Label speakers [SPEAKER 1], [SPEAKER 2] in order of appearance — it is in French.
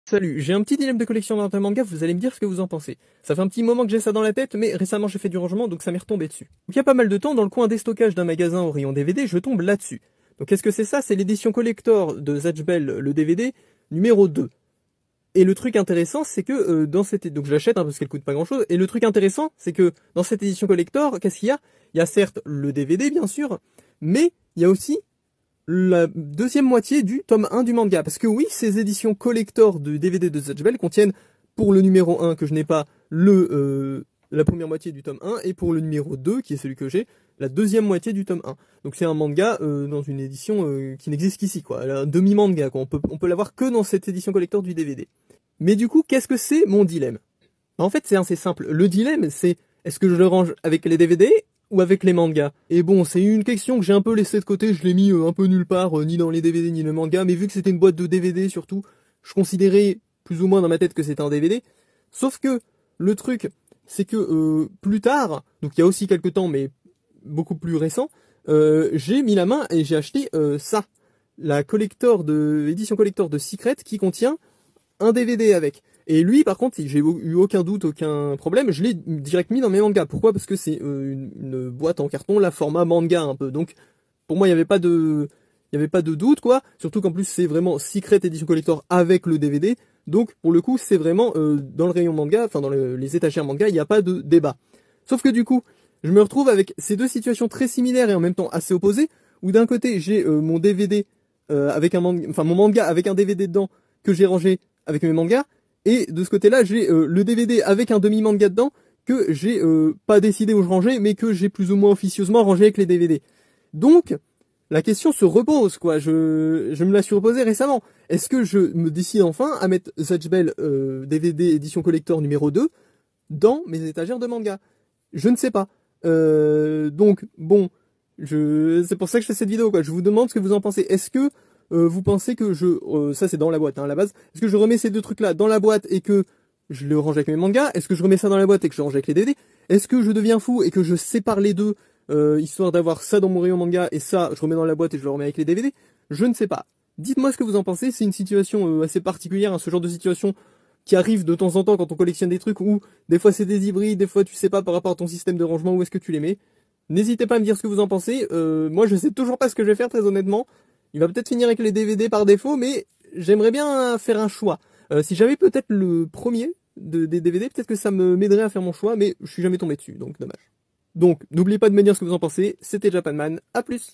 [SPEAKER 1] Salut, j'ai un petit dilemme de collection d'un manga, vous allez me dire ce que vous en pensez. Ça fait un petit moment que j'ai ça dans la tête, mais récemment j'ai fait du rangement, donc ça m'est retombé dessus. Donc il y a pas mal de temps, dans le coin déstockage d'un magasin au rayon DVD, je tombe là-dessus. Donc qu'est-ce que c'est ça? C'est l'édition collector de Zatch Bell, le DVD, numéro 2. Et le truc intéressant, c'est que dans cette... Donc je l'achète parce qu'elle coûte pas grand-chose, et le truc intéressant, c'est que dans cette édition collector, qu'est-ce qu'il y a? Il y a certes le DVD, bien sûr, mais il y a aussi la deuxième moitié du tome 1 du manga. Parce que oui, ces éditions collector de DVD de Zatch Bell contiennent, pour le numéro 1 que je n'ai pas, la première moitié du tome 1, et pour le numéro 2, qui est celui que j'ai, la deuxième moitié du tome 1. Donc c'est un manga dans une édition qui n'existe qu'ici, quoi. Un demi-manga, quoi. On peut l'avoir que dans cette édition collector du DVD. Mais du coup, qu'est-ce que c'est mon dilemme? En fait, c'est assez simple. Le dilemme, c'est est-ce que je le range avec les DVD ou avec les mangas? Et bon, c'est une question que j'ai un peu laissée de côté, je l'ai mis un peu nulle part, ni dans les DVD ni les mangas, mais vu que c'était une boîte de DVD surtout, je considérais plus ou moins dans ma tête que c'était un DVD. Sauf que le truc, c'est que plus tard, donc il y a aussi quelques temps, mais beaucoup plus récent, j'ai mis la main et j'ai acheté ça, la édition collector de Secret qui contient un DVD avec. Et lui, par contre, j'ai eu aucun doute, aucun problème, je l'ai direct mis dans mes mangas. Pourquoi? Parce que c'est une boîte en carton, la format manga un peu. Donc, pour moi, il y avait pas de doute, quoi. Surtout qu'en plus, c'est vraiment Secret Edition Collector avec le DVD. Donc, pour le coup, c'est vraiment dans le rayon manga, enfin dans les étagères manga, il n'y a pas de débat. Sauf que du coup, je me retrouve avec ces deux situations très similaires et en même temps assez opposées, où d'un côté, j'ai mon DVD avec un manga, enfin mon manga avec un DVD dedans que j'ai rangé avec mes mangas, et de ce côté-là, j'ai le DVD avec un demi-manga dedans que j'ai pas décidé où je rangeais, mais que j'ai plus ou moins officieusement rangé avec les DVD. Donc, la question se repose, quoi. Je me la suis reposée récemment. Est-ce que je me décide enfin à mettre Zatch Bell DVD édition collector numéro 2 dans mes étagères de manga? Je ne sais pas. Donc, bon, c'est pour ça que je fais cette vidéo, quoi. Je vous demande ce que vous en pensez. Est-ce que vous pensez que ça c'est dans la boîte, hein, à la base. Est-ce que je remets ces deux trucs-là dans la boîte et que je le range avec mes mangas? Est-ce que je remets ça dans la boîte et que je le range avec les DVD? Est-ce que je deviens fou et que je sépare les deux, histoire d'avoir ça dans mon rayon manga et ça, je remets dans la boîte et je le remets avec les DVD? Je ne sais pas. Dites-moi ce que vous en pensez. C'est une situation assez particulière, hein, ce genre de situation qui arrive de temps en temps quand on collectionne des trucs où des fois c'est des hybrides, des fois tu sais pas par rapport à ton système de rangement où est-ce que tu les mets. N'hésitez pas à me dire ce que vous en pensez. Moi je sais toujours pas ce que je vais faire, très honnêtement. Il va peut-être finir avec les DVD par défaut, mais j'aimerais bien faire un choix. Si j'avais peut-être le premier des DVD, peut-être que ça me m'aiderait à faire mon choix, mais je suis jamais tombé dessus, donc dommage. Donc n'oubliez pas de me dire ce que vous en pensez. C'était Japanman, à plus.